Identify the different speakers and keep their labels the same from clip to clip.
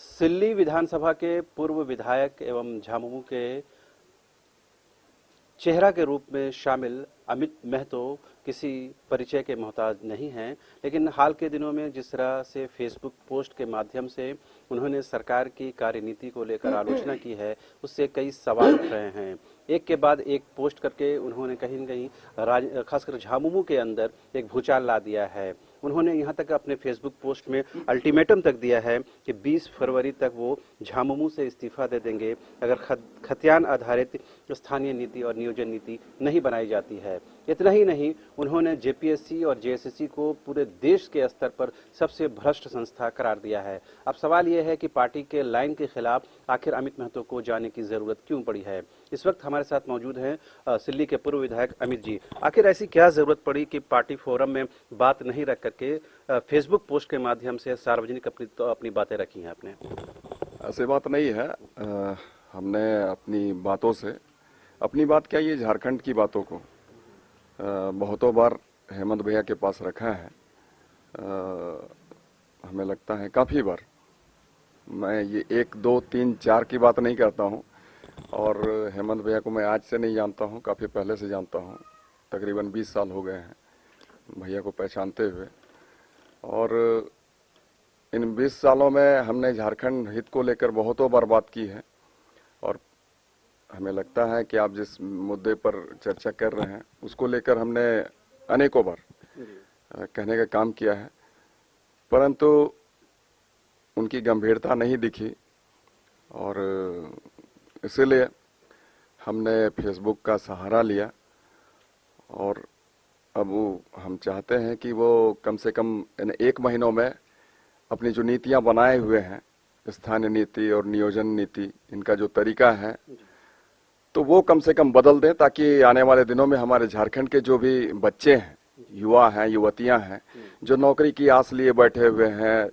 Speaker 1: सिल्ली विधानसभा के पूर्व विधायक एवं झामुमो के चेहरा के रूप में शामिल अमित महतो किसी परिचय के मोहताज नहीं हैं, लेकिन हाल के दिनों में जिस तरह से फेसबुक पोस्ट के माध्यम से उन्होंने सरकार की कार्यनीति को लेकर आलोचना की है, उससे कई सवाल उठ रहे हैं। एक के बाद एक पोस्ट करके उन्होंने कहीं न कहीं खासकर झामुमो के अंदर एक भूचाल ला दिया है। उन्होंने यहाँ तक अपने फेसबुक पोस्ट में अल्टीमेटम तक दिया है कि 20 फरवरी तक वो झामुमो से इस्तीफा दे देंगे अगर खतियान आधारित स्थानीय नीति और नियोजन नीति नहीं बनाई जाती है। इतना ही नहीं, उन्होंने जेपीएससी और जेएसएससी को पूरे देश के स्तर पर सबसे भ्रष्ट संस्था करार दिया है। अब सवाल यह है कि पार्टी के लाइन के खिलाफ आखिर अमित महतो को जाने की जरूरत क्यों पड़ी है। इस वक्त हमारे साथ मौजूद हैं सिल्ली के पूर्व विधायक अमित जी। आखिर ऐसी क्या जरूरत पड़ी कि पार्टी फोरम में बात नहीं रख करके फेसबुक पोस्ट के माध्यम से सार्वजनिक अपनी बातें रखी हैं आपने?
Speaker 2: ऐसी बात नहीं है। हमने अपनी बातों से, अपनी बात क्या, ये झारखंड की बातों को बहुतों बार हेमंत भैया के पास रखा है। हमें लगता है काफ़ी बार। मैं ये 1, 2, 3, 4 की बात नहीं करता हूँ। और हेमंत भैया को मैं आज से नहीं जानता हूँ, काफ़ी पहले से जानता हूँ। तकरीबन 20 साल हो गए हैं भैया को पहचानते हुए। और इन 20 सालों में हमने झारखंड हित को लेकर बहुतों बार बात की है। और हमें लगता है कि आप जिस मुद्दे पर चर्चा कर रहे हैं उसको लेकर हमने अनेकों बार कहने का काम किया है, परंतु उनकी गंभीरता नहीं दिखी। और इसीलिए हमने फेसबुक का सहारा लिया। और अब हम चाहते हैं कि वो कम से कम इन 1 महीनों में अपनी जो नीतियां बनाए हुए हैं, स्थानीय नीति और नियोजन नीति, इनका जो तरीका है तो वो कम से कम बदल दें, ताकि आने वाले दिनों में हमारे झारखंड के जो भी बच्चे हैं, युवा हैं, युवतियां हैं, जो नौकरी की आस लिए बैठे हुए हैं,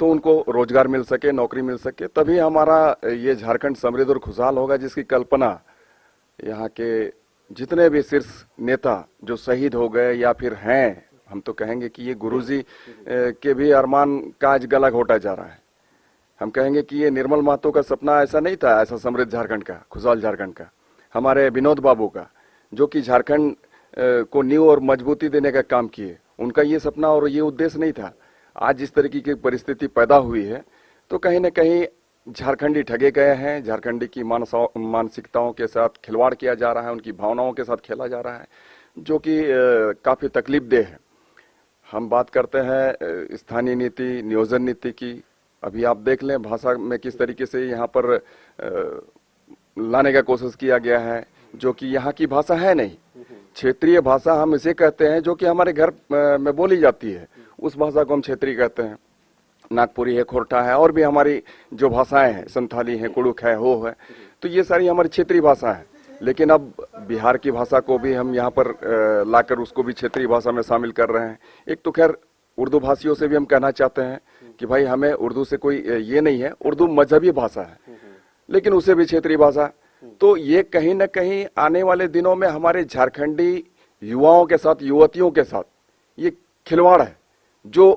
Speaker 2: तो उनको रोजगार मिल सके, नौकरी मिल सके। तभी हमारा ये झारखंड समृद्ध और खुशहाल होगा, जिसकी कल्पना यहाँ के जितने भी शीर्ष नेता जो शहीद हो गए या फिर हैं, हम तो कहेंगे कि ये गुरुजी के भी अरमान का आज गला घोटा जा रहा है। हम कहेंगे कि ये निर्मल महतो का सपना ऐसा नहीं था, ऐसा समृद्ध झारखंड का, खुशहाल झारखंड का, हमारे विनोद बाबू का, जो कि झारखंड को नींव और मजबूती देने का काम किए, उनका ये सपना और ये उद्देश्य नहीं था। आज जिस तरीके की परिस्थिति पैदा हुई है तो कहीं न कहीं झारखंडी ठगे गए हैं। झारखंडी की मानसिकताओं के साथ खिलवाड़ किया जा रहा है, उनकी भावनाओं के साथ खेला जा रहा है, जो कि काफ़ी तकलीफदेह है। हम बात करते हैं स्थानीय नीति, नियोजन नीति की। अभी आप देख लें भाषा में किस तरीके से यहाँ पर लाने का कोशिश किया गया है, जो कि यहाँ की भाषा है नहीं। क्षेत्रीय भाषा हम इसे कहते हैं जो कि हमारे घर में बोली जाती है, उस भाषा को हम क्षेत्रीय कहते हैं। नागपुरी है, खोरठा है, और भी हमारी जो भाषाएं हैं, संथाली है, कुड़ुक है, हो है, तो ये सारी हमारी क्षेत्रीय भाषा है। लेकिन अब बिहार की भाषा को भी हम यहाँ पर लाकर उसको भी क्षेत्रीय भाषा में शामिल कर रहे हैं। एक तो खैर उर्दू भाषियों से भी हम कहना चाहते हैं कि भाई हमें उर्दू से कोई ये नहीं है, उर्दू मजहबी भाषा है, लेकिन उसे भी क्षेत्रीय भाषा। तो ये कहीं ना कहीं आने वाले दिनों में हमारे झारखंडी युवाओं के साथ, युवतियों के साथ ये खिलवाड़ है, जो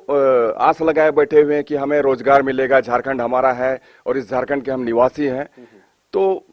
Speaker 2: आस लगाए बैठे हुए हैं कि हमें रोजगार मिलेगा, झारखंड हमारा है और इस झारखंड के हम निवासी हैं। तो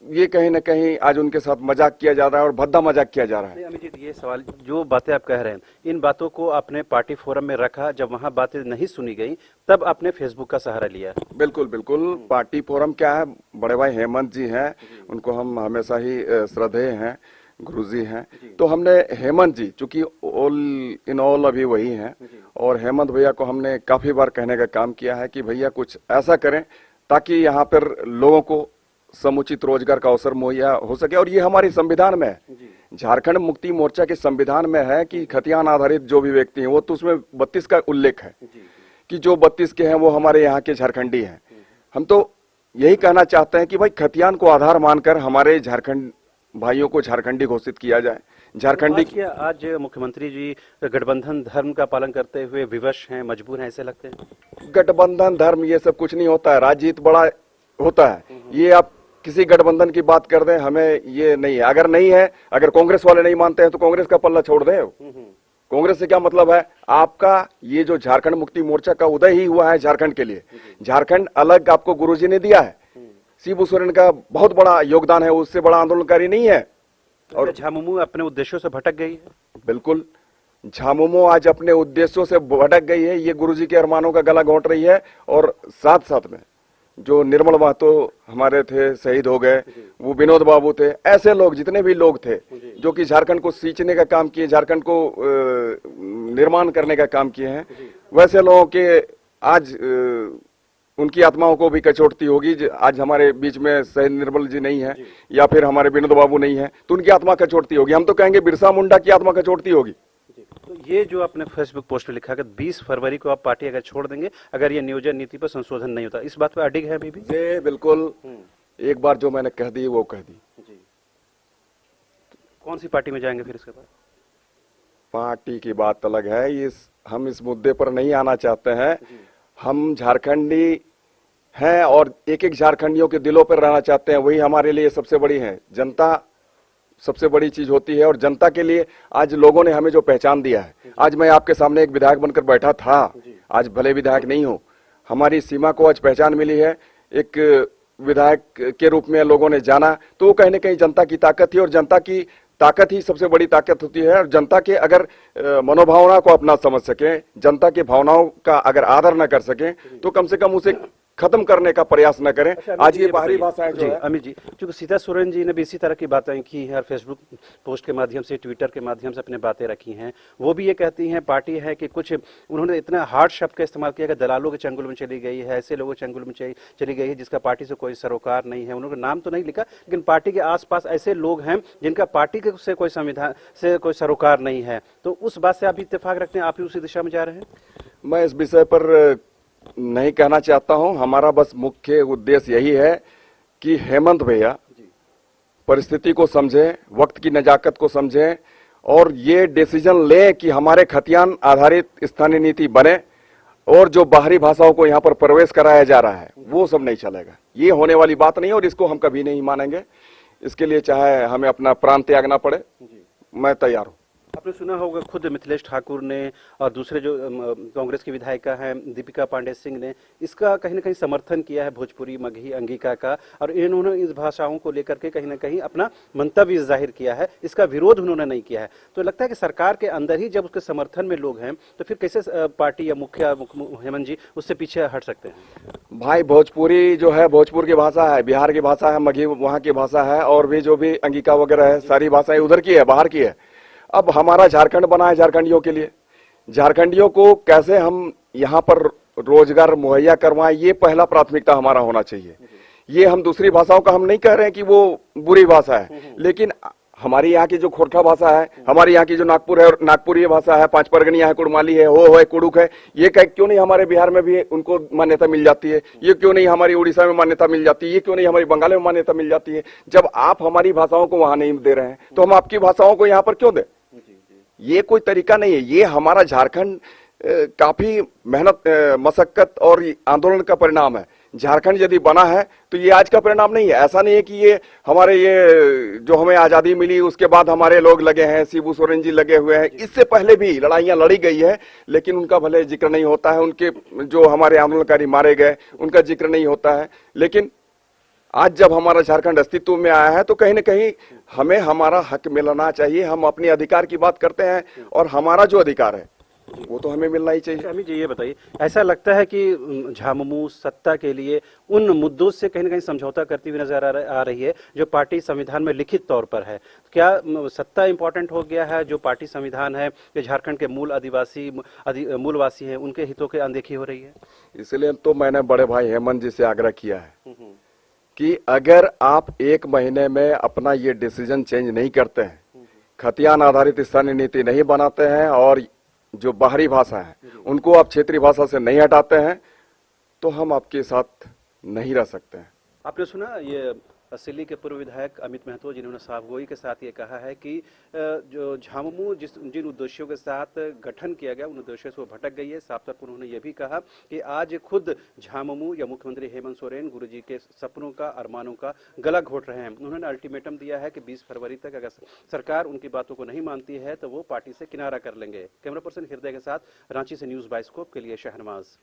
Speaker 2: ये कहीं ना कहीं आज उनके साथ मजाक किया जा रहा है और भद्दा मजाक किया जा रहा है।
Speaker 1: अमित जी, ये सवाल, जो बातें आप कह रहे हैं, इन बातों को आपने पार्टी फोरम में रखा, जब वहां बातें नहीं सुनी गई तब आपने फेसबुक का सहारा लिया?
Speaker 2: बिल्कुल बिल्कुल। पार्टी फोरम क्या है, बड़े भाई हेमंत जी हैं, उनको हम हमेशा ही श्रद्धेय हैं, गुरुजी हैं। तो हमने हेमंत जी, चूंकि ऑल इन ऑल अभी वही हैं, और हेमंत भैया को हमने काफी बार कहने का काम किया है कि भैया कुछ ऐसा करें ताकि यहाँ पर लोगों को समुचित रोजगार का अवसर मुहैया हो सके। और ये हमारे संविधान में है, झारखंड मुक्ति मोर्चा के संविधान में है कि खतियान आधारित जो भी व्यक्ति हैं, वो तो उसमें 32 का उल्लेख है कि जो 32 के हैं वो हमारे यहाँ के झारखंडी हैं। हम तो यही कहना चाहते हैं कि भाई खतियान को आधार मानकर हमारे झारखंड भाइयों को झारखंडी घोषित किया जाए। झारखंडी
Speaker 1: क्या आज मुख्यमंत्री जी गठबंधन धर्म का पालन करते हुए विवश हैं, मजबूर हैं, ऐसे लगते हैं?
Speaker 2: गठबंधन धर्म ये सब कुछ नहीं होता है, राज्य हित बड़ा होता है। ये आप किसी गठबंधन की बात कर दें, हमें ये नहीं है। अगर नहीं है, अगर कांग्रेस वाले नहीं मानते हैं तो कांग्रेस का पल्ला छोड़ दें, कांग्रेस से क्या मतलब है आपका? ये जो झारखंड मुक्ति मोर्चा का उदय ही हुआ है झारखंड के लिए, झारखंड अलग आपको गुरुजी ने दिया है। शिबू सोरेन का बहुत बड़ा योगदान है, उससे बड़ा आंदोलनकारी नहीं है।
Speaker 1: और झामुमो अपने उद्देश्यों से भटक गई है।
Speaker 2: बिल्कुल, झामुमो आज अपने उद्देश्यों से भटक गई है, ये गुरुजी के अरमानों का गला घोंट रही है। और साथ साथ में जो निर्मल महतो हमारे थे, शहीद हो गए, वो विनोद बाबू थे, ऐसे लोग जितने भी लोग थे जो कि झारखंड को सींचने का काम किए, झारखंड को निर्माण करने का काम किए हैं, वैसे लोगों के आज उनकी आत्माओं को भी कचोटती होगी। आज हमारे बीच में शहीद निर्मल जी नहीं है या फिर हमारे विनोद बाबू नहीं है, तो उनकी आत्मा कचोटती होगी। हम तो कहेंगे बिरसा मुंडा की आत्मा कचोटती होगी।
Speaker 1: तो ये जो आपने फेसबुक पोस्ट में लिखा कि 20 फरवरी को आप पार्टी अगर छोड़ देंगे अगर ये नियोजन नीति पर संशोधन नहीं होता, इस बात पर अडिग है अभी भी?
Speaker 2: ये बिल्कुल एक बार जो मैंने कह दी वो कह दी।
Speaker 1: जी। कौन सी पार्टी में जाएंगे फिर इसके बाद?
Speaker 2: पार्टी की बात अलग है, हम इस मुद्दे पर नहीं आना चाहते हैं। हम झारखंडी हैं और एक एक झारखंडियों के दिलों पर रहना चाहते हैं, वही हमारे लिए सबसे बड़ी है। जनता सबसे बड़ी चीज होती है और जनता के लिए आज लोगों ने हमें जो पहचान दिया है। आज मैं आपके सामने एक विधायक बनकर बैठा था, आज भले विधायक नहीं हूं, हमारी सीमा को आज पहचान मिली है, एक विधायक के रूप में लोगों ने जाना, तो वो कहीं न कहीं जनता की ताकत थी और जनता की ताकत ही सबसे बड़ी ताकत होती है। और जनता के अगर मनोभावना को अपना समझ सके, जनता की भावनाओं का अगर आदर न कर सके, तो कम से कम उसे खत्म करने का प्रयास न करें। आज ये बाहरी भाषाएं जो है,
Speaker 1: अमित जी, क्योंकि सीता सोरेन जी ने भी इसी तरह की बातें की हैं और फेसबुक पोस्ट के माध्यम से, ट्विटर के माध्यम से अपने बातें रखी हैं। वो भी ये कहती हैं पार्टी है कि कुछ उन्होंने इतना हार्ड शब्द का इस्तेमाल किया कि दलालों के चंगुल में चली गई है, ऐसे लोगों के चंगुल में चली गई है जिसका पार्टी से कोई सरोकार नहीं है। उन्होंने नाम तो नहीं लिखा, लेकिन पार्टी के आसपास ऐसे लोग हैं जिनका पार्टी से कोई संविधान से कोई सरोकार नहीं है। तो उस बात से आप इत्तेफाक रखते हैं, आप भी उसी दिशा में जा रहे हैं?
Speaker 2: मैं इस विषय पर नहीं कहना चाहता हूं। हमारा बस मुख्य उद्देश्य यही है कि हेमंत भैया परिस्थिति को समझें, वक्त की नजाकत को समझें और ये डिसीजन लें कि हमारे खतियान आधारित स्थानीय नीति बने और जो बाहरी भाषाओं को यहाँ पर प्रवेश कराया जा रहा है वो सब नहीं चलेगा। ये होने वाली बात नहीं है और इसको हम कभी नहीं मानेंगे। इसके लिए चाहे हमें अपना प्राण त्यागना पड़े, मैं तैयार हूं।
Speaker 1: आपने सुना होगा खुद मिथिलेश ठाकुर ने और दूसरे जो कांग्रेस की विधायिका हैं दीपिका पांडे सिंह ने इसका कहीं ना कहीं समर्थन किया है, भोजपुरी, मगही, अंगिका का, और इन्होंने इस भाषाओं को लेकर के कहीं ना कहीं अपना मंतव्य जाहिर किया है, इसका विरोध उन्होंने नहीं किया है। तो लगता है कि सरकार के अंदर ही जब उसके समर्थन में लोग हैं तो फिर कैसे पार्टी या मुखिया हेमंत जी उससे पीछे हट सकते हैं?
Speaker 2: भाई भोजपुरी जो है भोजपुर की भाषा है, बिहार की भाषा है, मगही वहाँ की भाषा है और भी जो भी अंगिका वगैरह है, सारी भाषाएं उधर की है, बाहर की है। अब हमारा झारखंड बना है झारखंडियों के लिए, झारखंडियों को कैसे हम यहाँ पर रोजगार मुहैया करवाएं, ये पहला प्राथमिकता हमारा होना चाहिए। ये हम दूसरी भाषाओं का हम नहीं कह रहे हैं कि वो बुरी भाषा है, लेकिन हमारी यहाँ की जो खोरठा भाषा है, हमारी यहाँ की जो नागपुर है, नागपुरी भाषा है, पांच परगनिया है, कुड़माली है, हो है, कुड़ुक है, ये क्यों नहीं हमारे बिहार में भी उनको मान्यता मिल जाती है? ये क्यों नहीं हमारी उड़ीसा में मान्यता मिल जाती है? ये क्यों नहीं हमारी बंगाल में मान्यता मिल जाती है? जब आप हमारी भाषाओं को वहां नहीं दे रहे हैं तो हम आपकी भाषाओं को यहाँ पर क्यों दें? ये कोई तरीका नहीं है। ये हमारा झारखंड काफी मेहनत, मशक्कत और आंदोलन का परिणाम है। झारखंड यदि बना है तो ये आज का परिणाम नहीं है। ऐसा नहीं है कि ये हमारे ये जो हमें आजादी मिली उसके बाद हमारे लोग लगे हैं, शिबू सोरेन जी लगे हुए हैं। इससे पहले भी लड़ाइयां लड़ी गई है, लेकिन उनका भले जिक्र नहीं होता है। उनके जो हमारे आंदोलनकारी मारे गए उनका जिक्र नहीं होता है। लेकिन आज जब हमारा झारखंड अस्तित्व में आया है तो कहीं न कहीं हमें हमारा हक मिलना चाहिए। हम अपने अधिकार की बात करते हैं और हमारा जो अधिकार है वो तो हमें मिलना ही चाहिए।
Speaker 1: अमित जी ये बताइए, ऐसा लगता है कि झामुमो सत्ता के लिए उन मुद्दों से कहीं ना कहीं समझौता करती हुई नजर आ रही है जो पार्टी संविधान में लिखित तौर पर है? क्या सत्ता इंपॉर्टेंट हो गया है? जो पार्टी संविधान है, जो झारखंड के मूलवासी हैं, उनके हितों की अनदेखी हो रही है?
Speaker 2: इसलिए तो मैंने बड़े भाई हेमंत जी से आग्रह किया है कि अगर आप एक महीने में अपना ये डिसीजन चेंज नहीं करते हैं, खतियान आधारित स्थानीय नीति नहीं बनाते हैं और जो बाहरी भाषा है उनको आप क्षेत्रीय भाषा से नहीं हटाते हैं, तो हम आपके साथ नहीं रह सकते हैं।
Speaker 1: आपने सुना ये सिल्ली के पूर्व विधायक अमित महतो, जिन्होंने साफगोई के साथ ये कहा है कि जो झामुमो जिन उद्देश्यों के साथ गठन किया गया, उन उद्देश्यों से वो भटक गई है। साफ तौर पर उन्होंने ये भी कहा कि आज खुद झामुमो या मुख्यमंत्री हेमंत सोरेन गुरुजी के सपनों का, अरमानों का गला घोट रहे हैं। उन्होंने अल्टीमेटम दिया है कि 20 फरवरी तक अगर सरकार उनकी बातों को नहीं मानती है तो वो पार्टी से किनारा कर लेंगे। कैमरा पर्सन हृदय के साथ रांची से न्यूज बाइस्कोप के लिए शहनवाज।